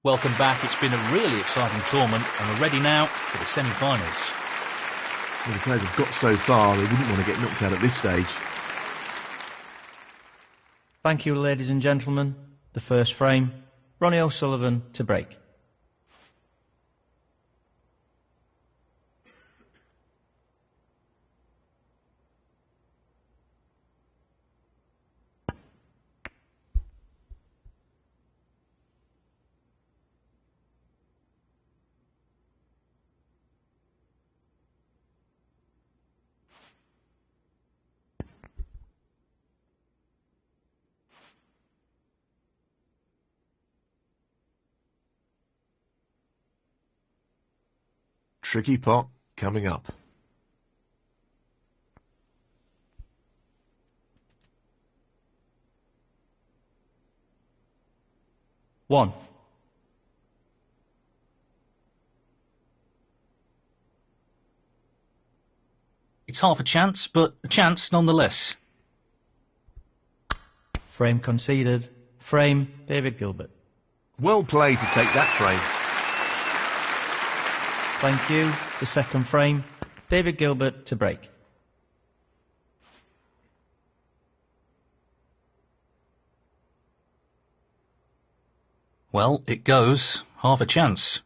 Welcome back. It's been a really exciting tournament and we're ready now for the semi-finals. Well, the players have got so far, they wouldn't want to get knocked out at this stage. Thank you, ladies and gentlemen. The first frame, Ronnie O'Sullivan to break. Tricky pot coming up. One. It's half a chance, but a chance nonetheless. Frame conceded. Frame, David Gilbert. Well played to take that frame. Thank you. The second frame, David Gilbert to break. Well, it goes. Half a chance.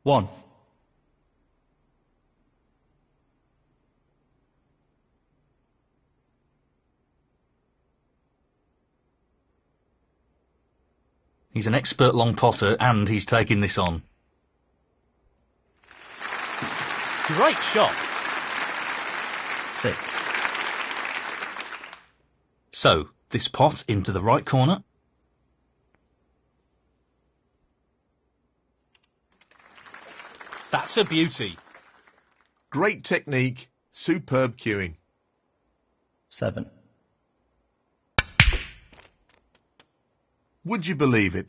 One. He's an expert long potter and he's taking this on. Great shot. 6. So, this pot into the right corner. That's a beauty. Great technique, superb cueing. 7. Would you believe it?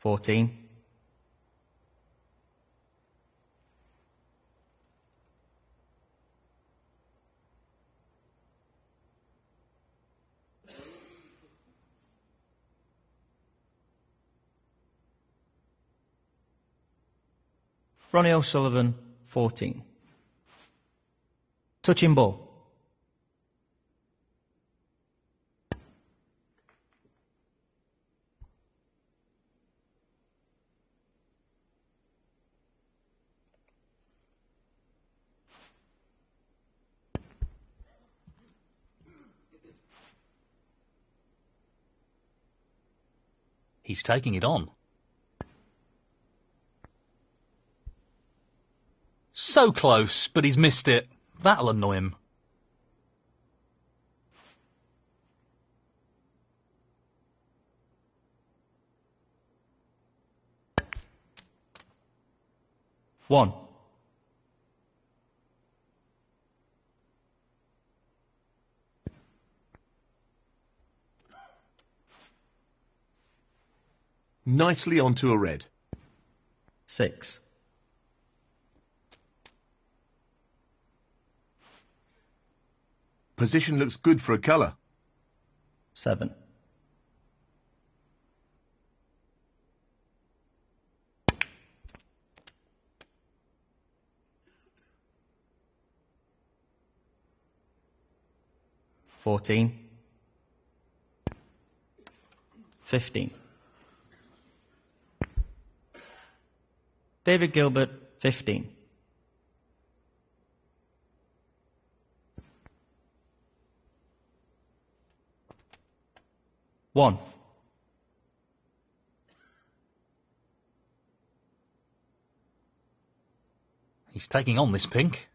$14. Ronnie O'Sullivan, 14. Touching ball. He's taking it on. So close, but he's missed it. That'll annoy him. One. Nicely onto a red. 6. Position looks good for a colour. 7. $14. 15. David Gilbert, 15. One. He's taking on this pink.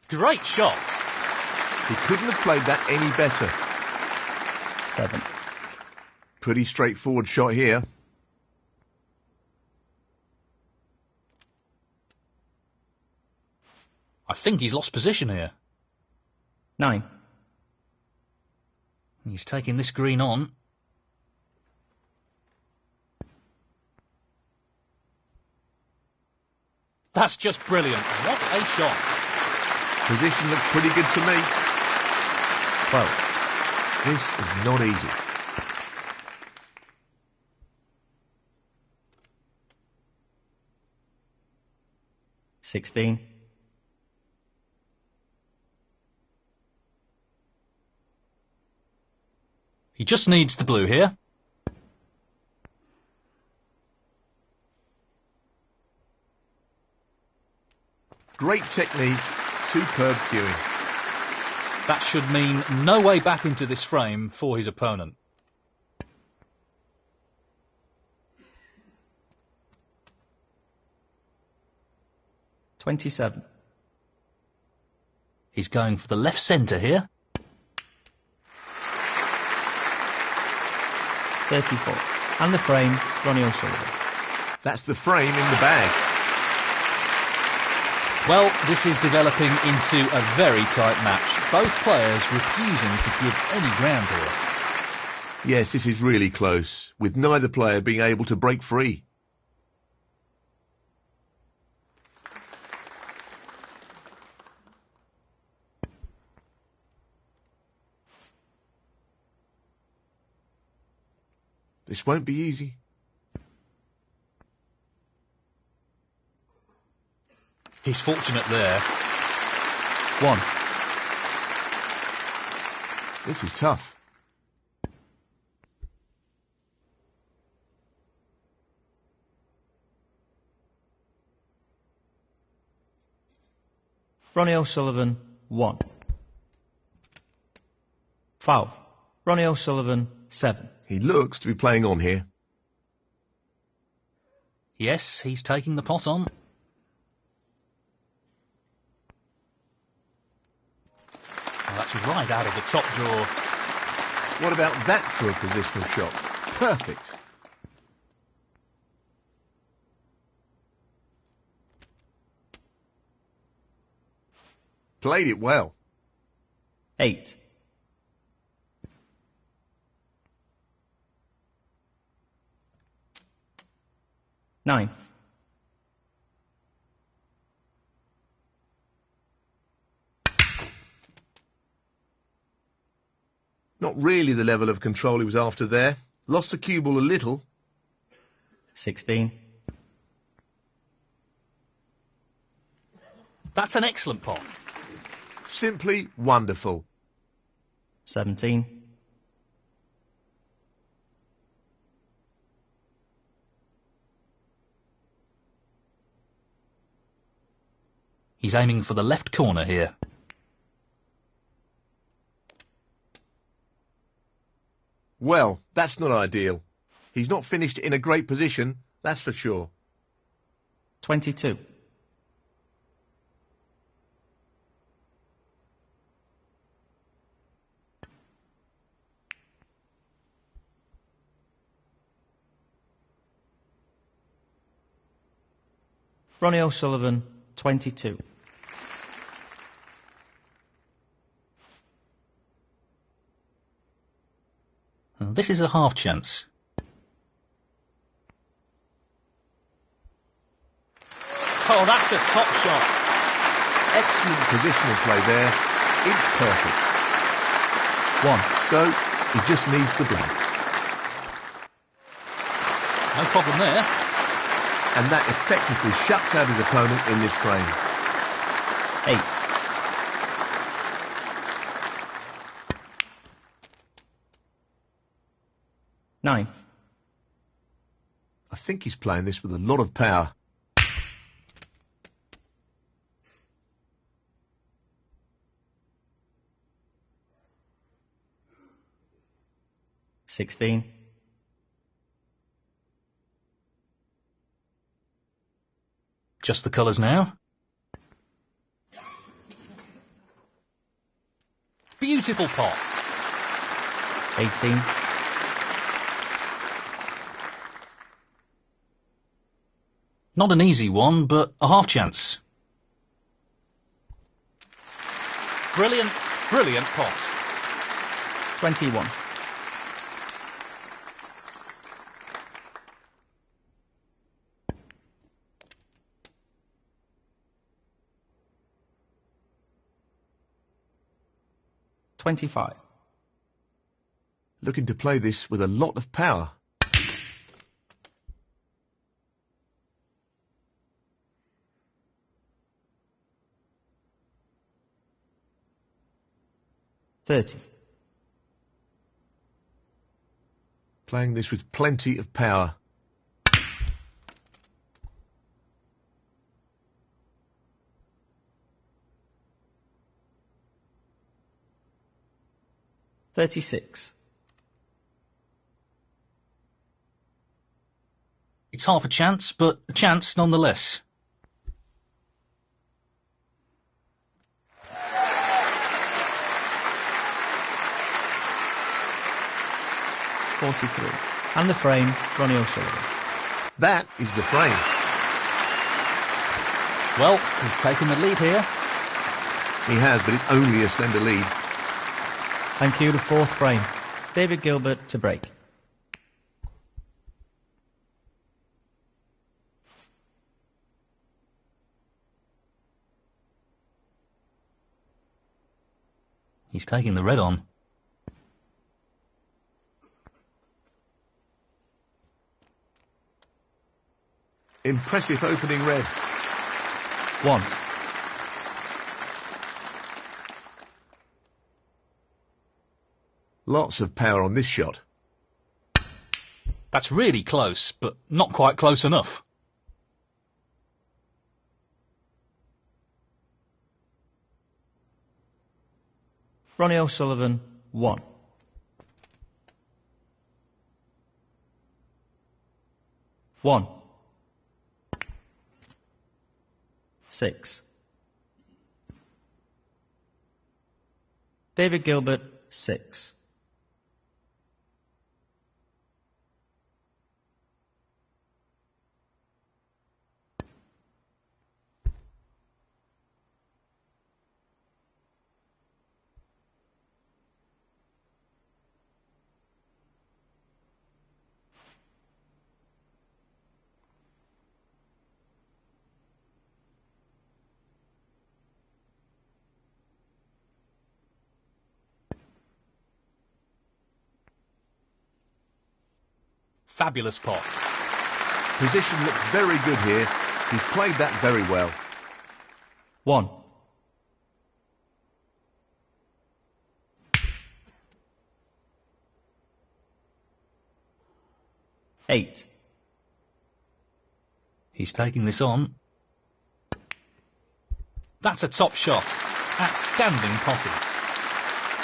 Great shot. He couldn't have played that any better. 7. Pretty straightforward shot here. I think he's lost position here. 9. He's taking this green on. That's just brilliant. What a shot. Position looks pretty good to me. 12. This is not easy. Sixteen. He just needs the blue here. Great technique, superb cueing. That should mean no way back into this frame for his opponent. $27. He's going for the left centre here. 34. And the frame, Ronnie O'Sullivan. That's the frame in the bag. Well, this is developing into a very tight match. Both players refusing to give any ground here. Yes, this is really close, with neither player being able to break free. This won't be easy. He's fortunate there. 1. This is tough. Ronnie O'Sullivan, 1. Foul. Ronnie O'Sullivan, 7. He looks to be playing on here. Yes, he's taking the pot on. Oh, that's right out of the top drawer. What about that for a positional shot? Perfect. Played it well. 8. 9. Not really the level of control he was after there. Lost the cue ball a little. 16. That's an excellent pot. Simply wonderful. 17. He's aiming for the left corner here. Well, that's not ideal. He's not finished in a great position, that's for sure. 22. Ronnie O'Sullivan, 22. Well, this is a half chance. Oh, that's a top shot. Excellent positional play there. It's perfect. 1. So, he just needs the blue. No problem there. And that effectively shuts out his opponent in this frame. 8. 9. I think he's playing this with a lot of power. $16. Just the colours now. Beautiful pot. 18. Not an easy one, but a half chance. Brilliant, brilliant pot. 21. 25. Looking to play this with a lot of power. $30. Playing this with plenty of power. $36. It's half a chance, but a chance nonetheless. $43. And the frame, Ronnie O'Sullivan. That is the frame. Well, he's taken the lead here. He has, but it's only a slender lead. Thank you, the fourth frame. David Gilbert to break. He's taking the red on. Impressive opening red. 1. Lots of power on this shot. That's really close, but not quite close enough. Ronnie O'Sullivan, 1. 1. 6. David Gilbert, 6. Fabulous pot. Position looks very good here. He's played that very well. 1. 8. He's taking this on. That's a top shot. Outstanding potting.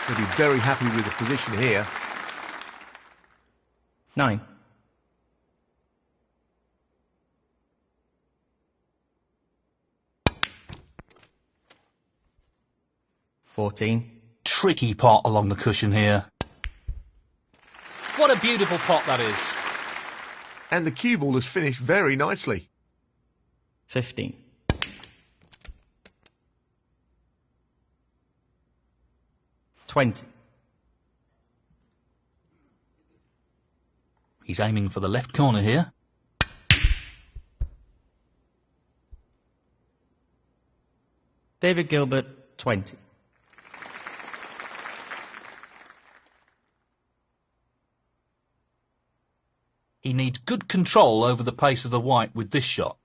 He'll be very happy with the position here. 9. 14. Tricky pot along the cushion here. What a beautiful pot that is. And the cue ball has finished very nicely. 15. 20. He's aiming for the left corner here. David Gilbert, 20. He needs good control over the pace of the white with this shot.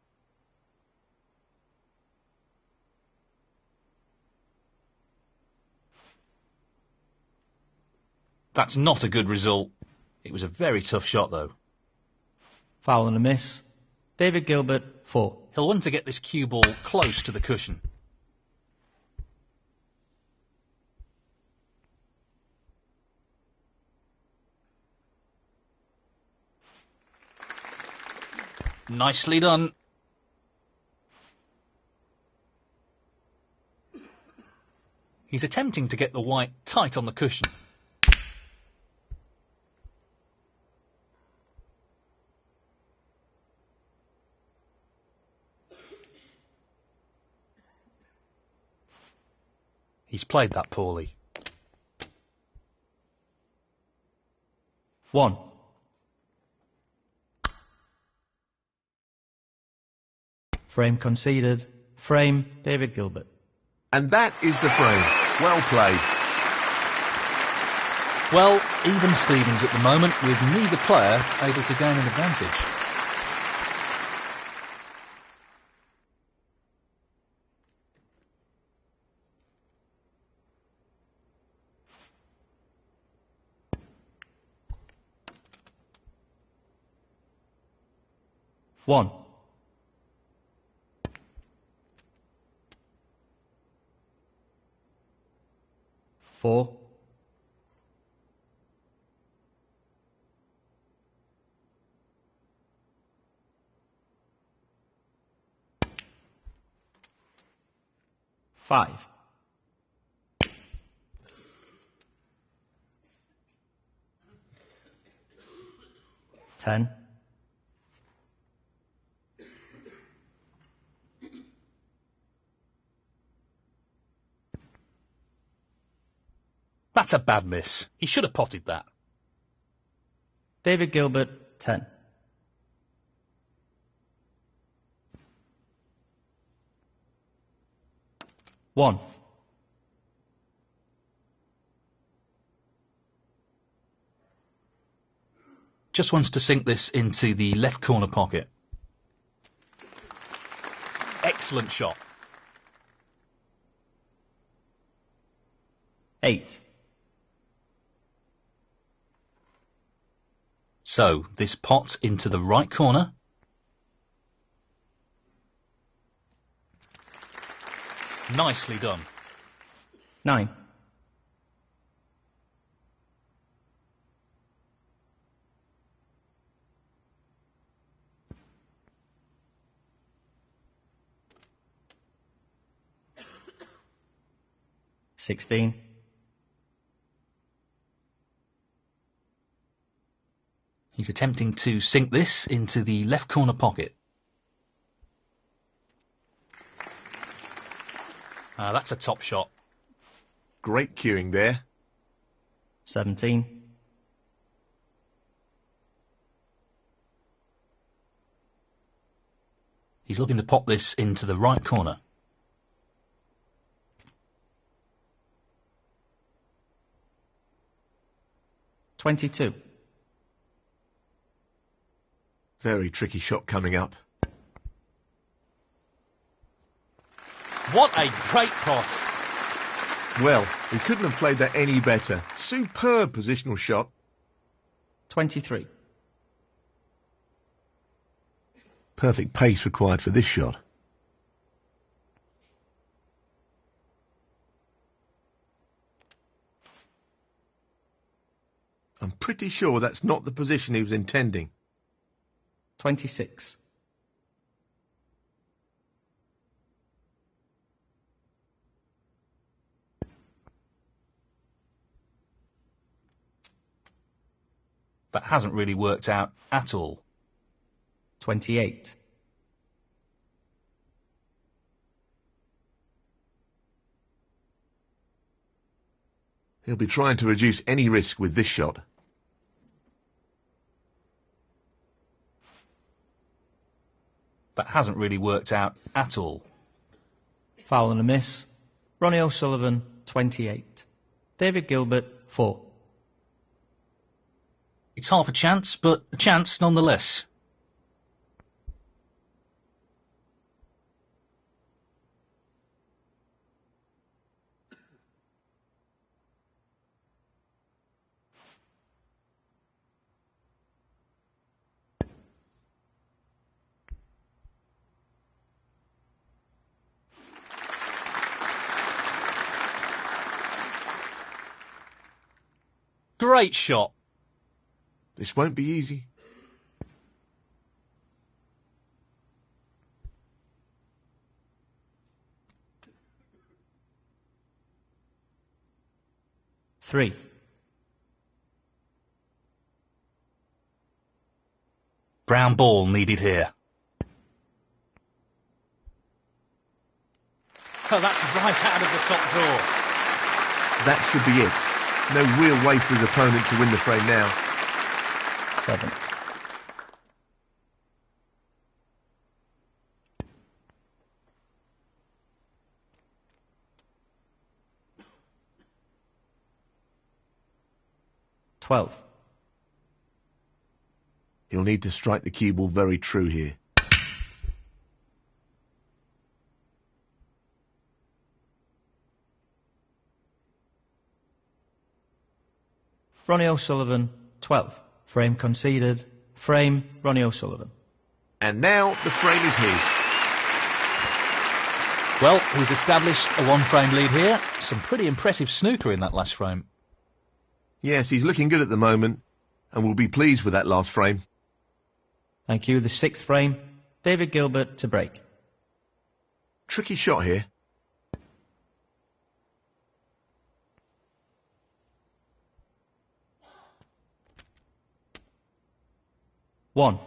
That's not a good result. It was a very tough shot though. Foul and a miss. David Gilbert, 4. He'll want to get this cue ball close to the cushion. Nicely done. He's attempting to get the white tight on the cushion. He's played that poorly. 1. Frame conceded. Frame, David Gilbert. And that is the frame. Well played. Well, even Stevens at the moment, with neither player able to gain an advantage. One. Four. Five. Ten. That's a bad miss. He should have potted that. David Gilbert, 10. One. Just wants to sink this into the left corner pocket. Excellent shot. 8. So, this pot into the right corner. Nicely done. 9. Sixteen. He's attempting to sink this into the left corner pocket. That's a top shot. Great cueing there. 17. He's looking to pop this into the right corner. 22. Very tricky shot coming up. What a great pot. Well, we couldn't have played that any better. Superb positional shot. 23. Perfect pace required for this shot. I'm pretty sure that's not the position he was intending. 26. That hasn't really worked out at all. 28. He'll be trying to reduce any risk with this shot. That hasn't really worked out at all. Foul and a miss. Ronnie O'Sullivan, 28. David Gilbert, 4. It's half a chance, but a chance nonetheless. Great shot. This won't be easy. Three. Brown ball needed here. Oh, that's right out of the top drawer. That should be it. No real way for his opponent to win the frame now. 7. 12. He'll need to strike the cue ball very true here. Ronnie O'Sullivan, 12. Frame conceded. Frame, Ronnie O'Sullivan. And now the frame is his. Well, he's established a one-frame lead here. Some pretty impressive snooker in that last frame. Yes, he's looking good at the moment, and will be pleased with that last frame. Thank you. The 6th frame, David Gilbert to break. Tricky shot here. One.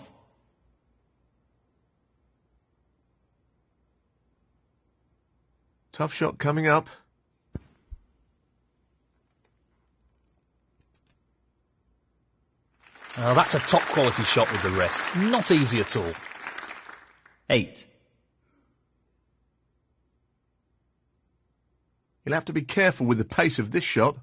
Tough shot coming up. Oh, that's a top quality shot with the rest. Not easy at all. 8. He'll have to be careful with the pace of this shot.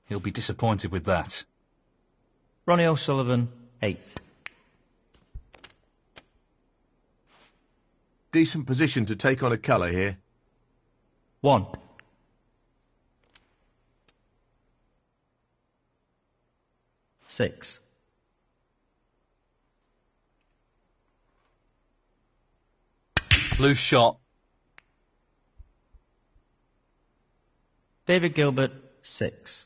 He'll be disappointed with that. Ronnie O'Sullivan, 8. Decent position to take on a colour here. 1. Six. Loose shot. David Gilbert, 6.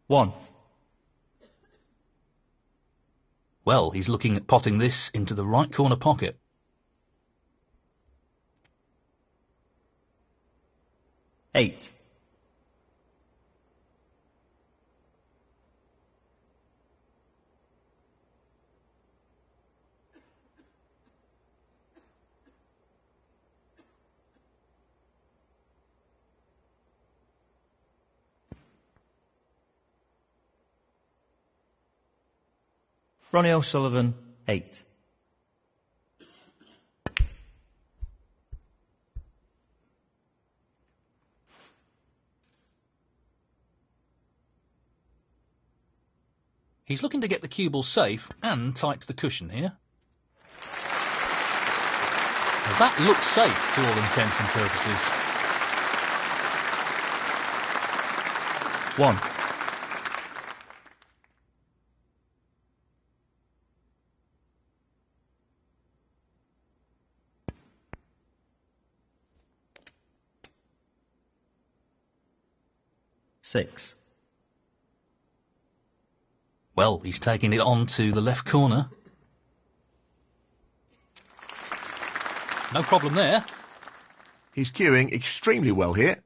One. Well, he's looking at potting this into the right corner pocket. 8. Ronnie O'Sullivan, 8. He's looking to get the cue ball safe and tight to the cushion here. Well, that looks safe to all intents and purposes. 1. Six. Well, he's taking it on to the left corner. No problem there. He's cueing extremely well here.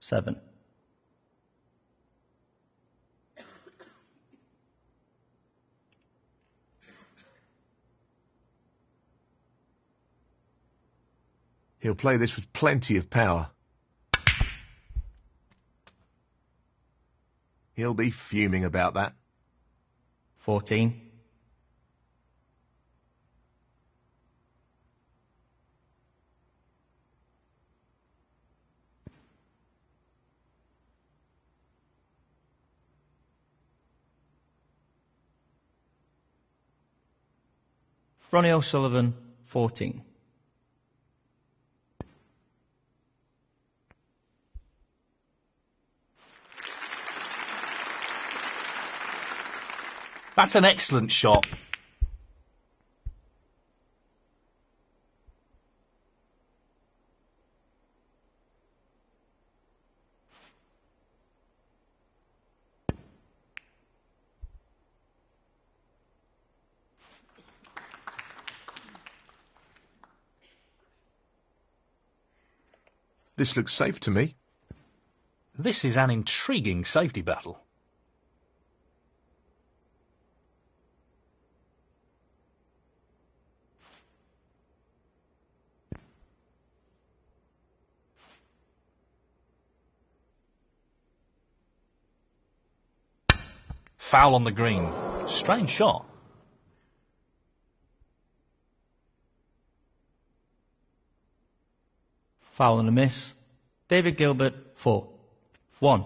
7. He'll play this with plenty of power. He'll be fuming about that. 14. Ronnie O'Sullivan, 14. That's an excellent shot. This looks safe to me. This is an intriguing safety battle. Foul on the green. Strange shot. Foul and a miss. David Gilbert, 4. 1.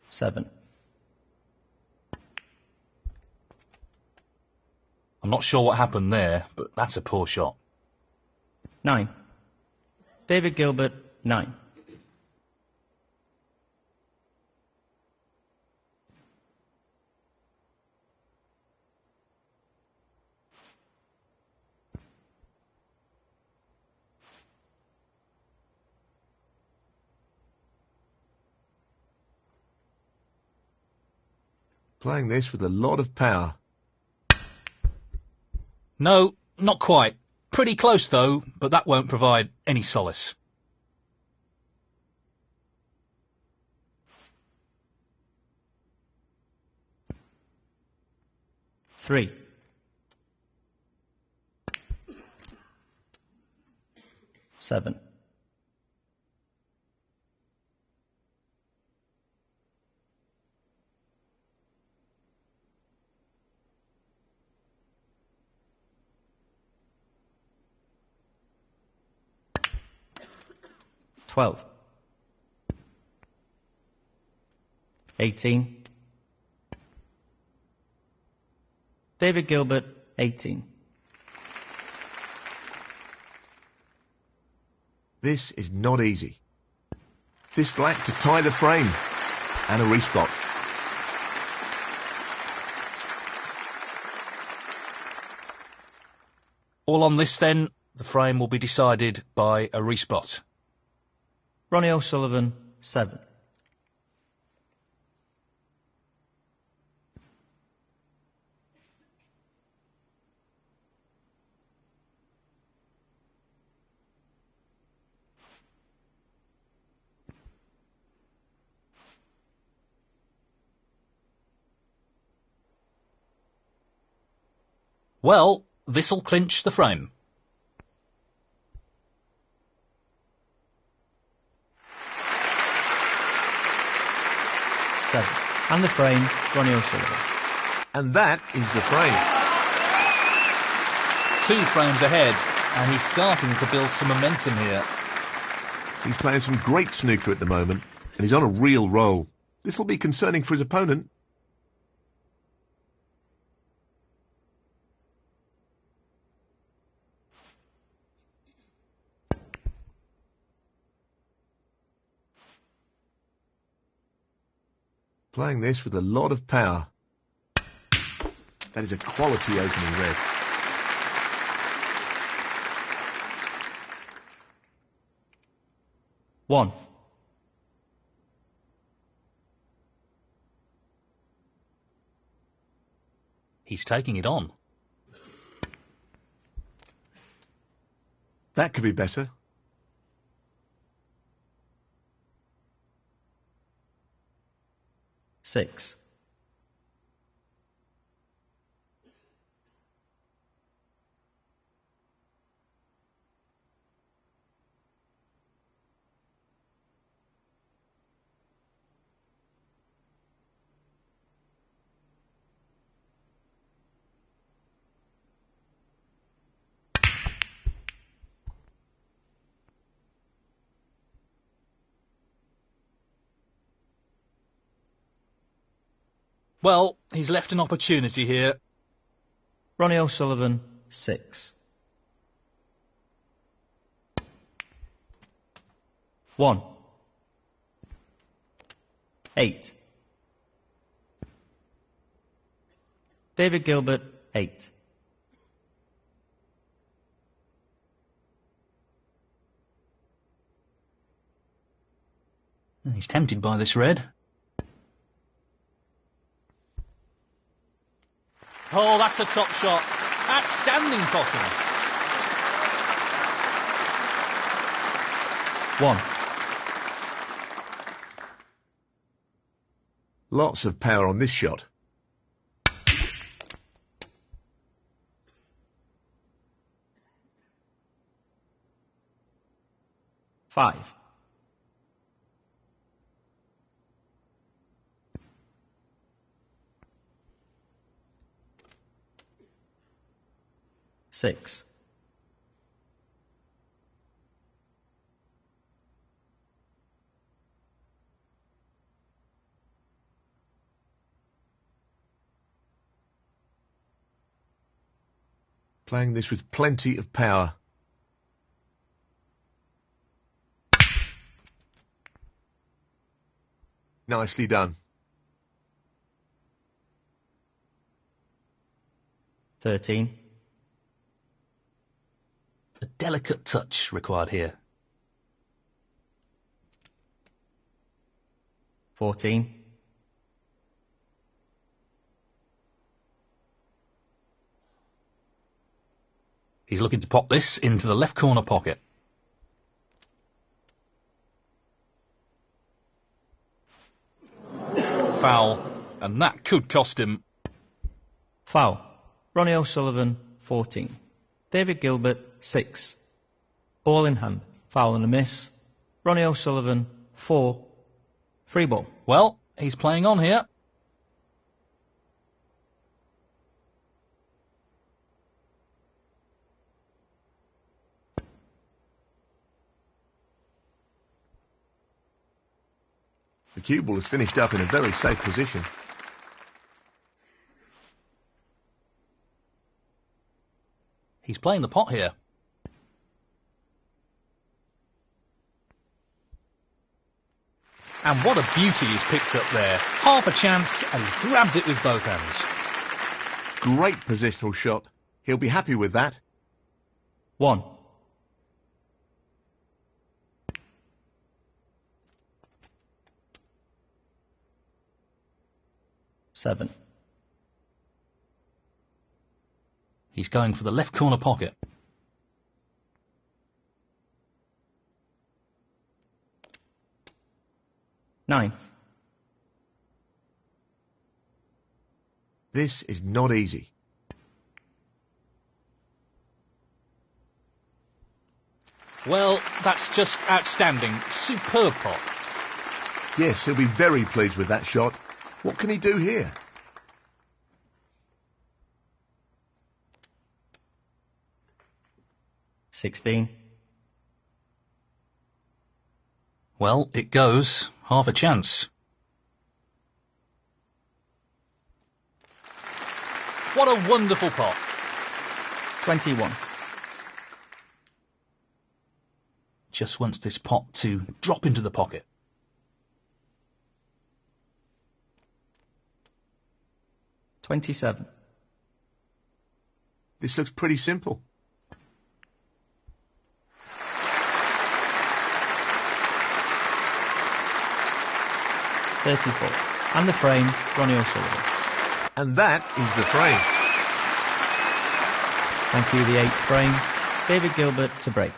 Seven. I'm not sure what happened there, but that's a poor shot. 9. David Gilbert, 9. Playing this with a lot of power. No, not quite. Pretty close though, but that won't provide any solace. 3. 7. 12. 18. David Gilbert, 18. This is not easy. This black to tie the frame. And a respot. All on this then, the frame will be decided by a respot. Ronnie O'Sullivan, 7. Well, this'll clinch the frame. And the frame, Ronnie O'Sullivan. And that is the frame. 2 frames ahead, and he's starting to build some momentum here. He's playing some great snooker at the moment, and he's on a real roll. This will be concerning for his opponent. Playing this with a lot of power. That is a quality opening red. One. He's taking it on. That could be better. 6. Well, he's left an opportunity here. Ronnie O'Sullivan, 6. 1. 8. David Gilbert, 8. He's tempted by this red. Oh, that's a top shot. Outstanding potting. 1. Lots of power on this shot. . 5. 6. 'Playing this with plenty of power. Nicely done. 13. A delicate touch required here. 14. 'He's looking to pop this into the left corner pocket. Foul, and that could cost him. Foul. Ronnie O'Sullivan, 14. David Gilbert, 6. Ball in hand. Foul and a miss. Ronnie O'Sullivan, 4. Free ball. Well, he's playing on here. The cue ball is finished up in a very safe position. He's playing the pot here. And what a beauty he's picked up there. Half a chance, and he's grabbed it with both hands. Great positional shot. He'll be happy with that. 1. 7. He's going for the left corner pocket. 9. This is not easy. Well, that's just outstanding. Superb pot. Yes, he'll be very pleased with that shot. What can he do here? $16. Well, it goes. Half a chance. What a wonderful pot. 21. Just wants this pot to drop into the pocket. 27. This looks pretty simple. $34. And the frame, Ronnie O'Sullivan. And that is the frame. Thank you, the 8th frame. David Gilbert to break.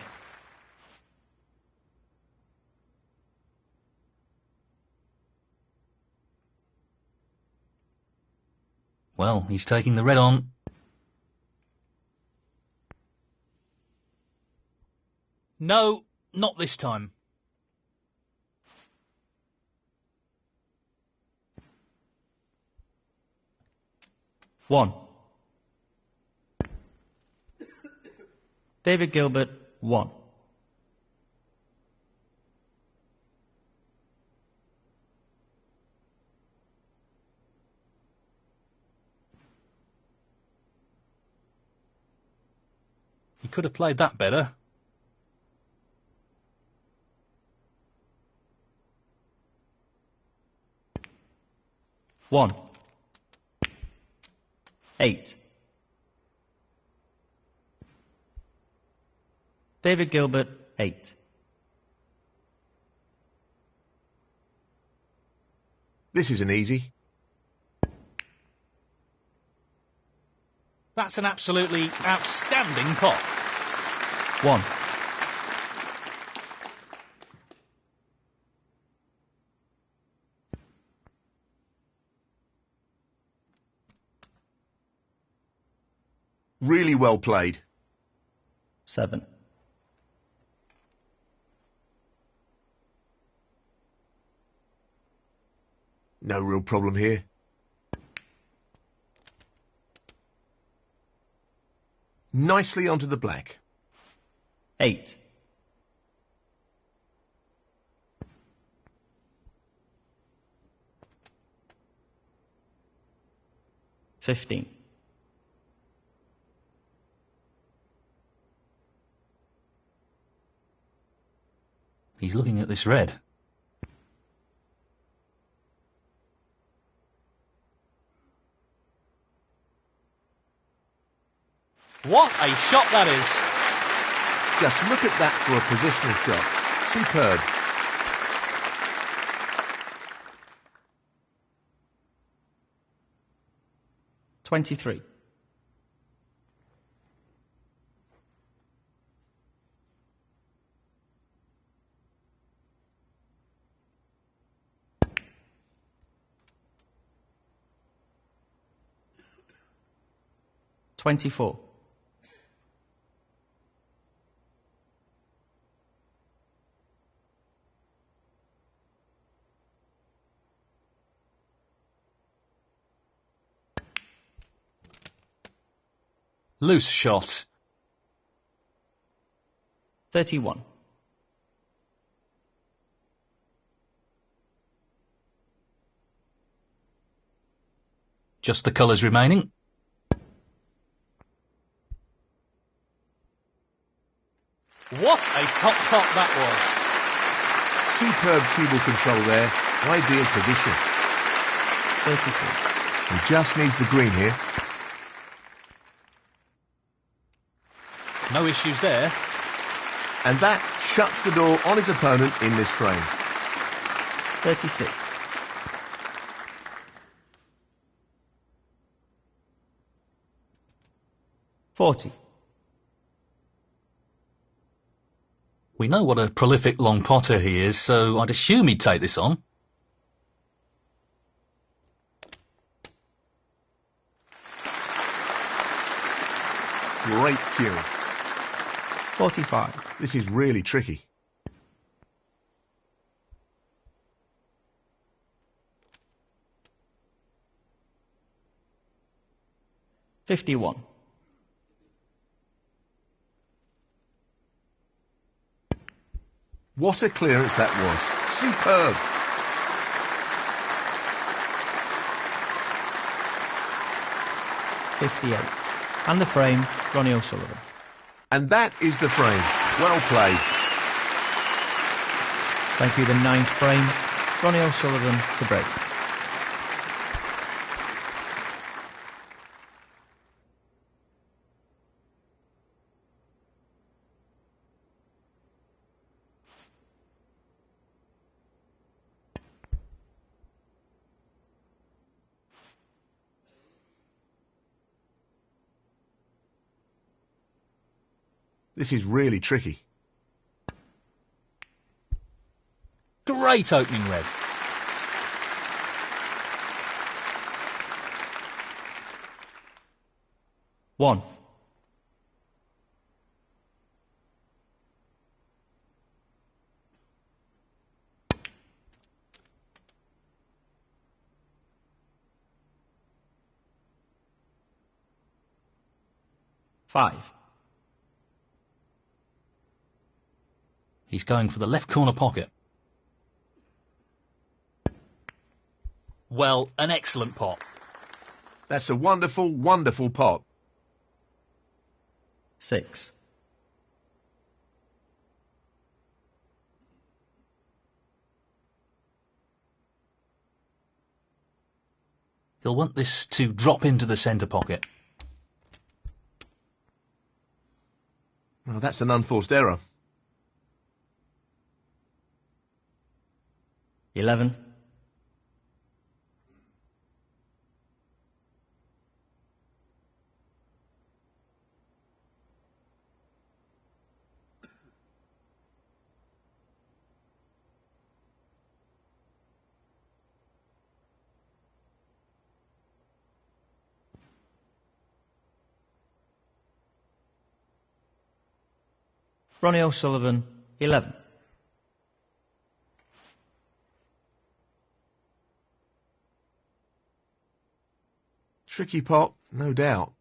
Well, he's taking the red on. No, not this time. One. David Gilbert, 1. He could have played that better. One. 8. David Gilbert, 8. This isn't easy. That's an absolutely outstanding pot. 1. Really well played. 7. No real problem here. Nicely onto the black. 8. 15. He's looking at this red. What a shot that is! Just look at that for a positional shot. Superb. $23. $24. Loose shot. 31. Just the colours remaining. What a top pot that was. Superb cue ball control there. Ideal position. 33. He just needs the green here. No issues there. And that shuts the door on his opponent in this frame. 36. $40. We know what a prolific long potter he is, so I'd assume he'd take this on. Great cue. 45. This is really tricky. $51. What a clearance that was. Superb. $58. And the frame, Ronnie O'Sullivan. And that is the frame. Well played. Thank you, the 9th frame, Ronnie O'Sullivan to break. This is really tricky. Great opening red. One. Five. He's going for the left corner pocket. Well, an excellent pot. That's a wonderful, wonderful pot. 6. He'll want this to drop into the centre pocket. Well, that's an unforced error. 11. Ronnie O'Sullivan, 11. Tricky pot, no doubt.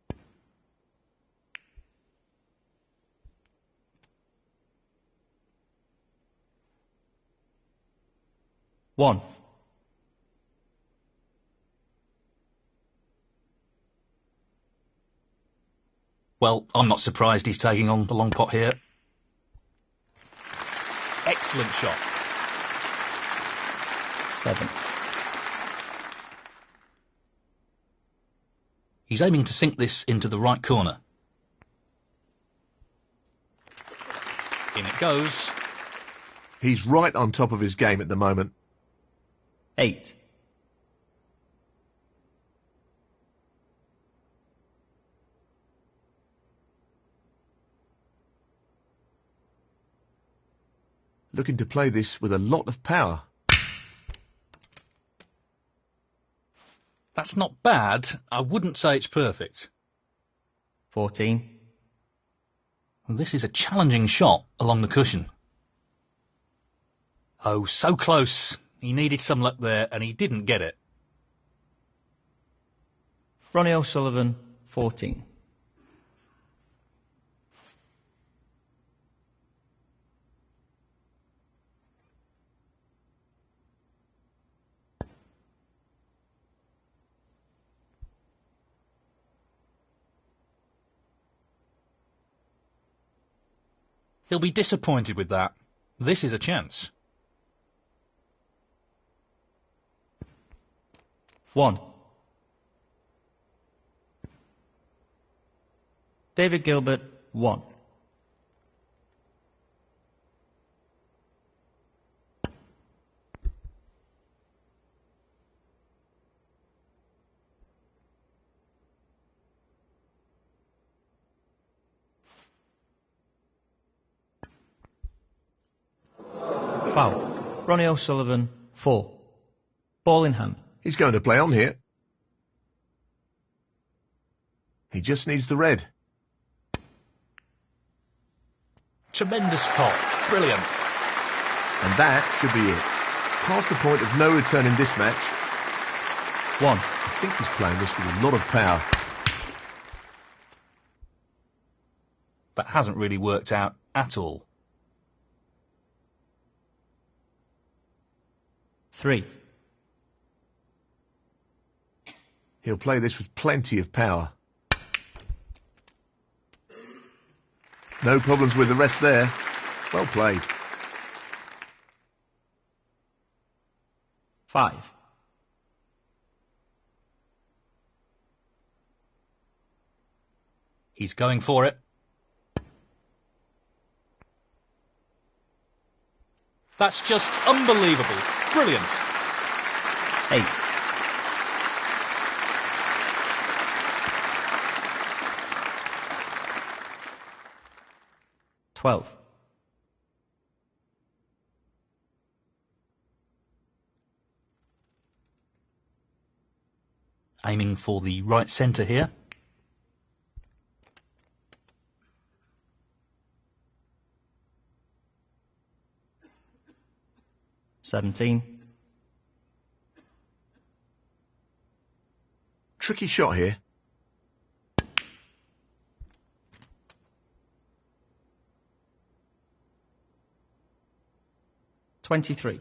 One. Well, I'm not surprised he's taking on the long pot here. Excellent shot. 7. He's aiming to sink this into the right corner. In it goes. He's right on top of his game at the moment. 8. Looking to play this with a lot of power. That's not bad. I wouldn't say it's perfect. 14. This is a challenging shot along the cushion. Oh, so close. He needed some luck there, and he didn't get it. Ronnie O'Sullivan, 14. He'll be disappointed with that. This is a chance. 1. David Gilbert, 1. Foul. Ronnie O'Sullivan, 4. Ball in hand. He's going to play on here. He just needs the red. Tremendous pot. Brilliant. And that should be it. Past the point of no return in this match. 1. I think he's playing this with a lot of power. That hasn't really worked out at all. 3. He'll play this with plenty of power. No problems with the rest there. Well played. 5. He's going for it. That's just unbelievable. Brilliant. 8. $12. Aiming for the right centre here. 17. Tricky shot here. 23.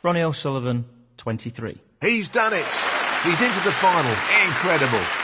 Ronnie O'Sullivan, 23. He's done it. He's into the final. Incredible.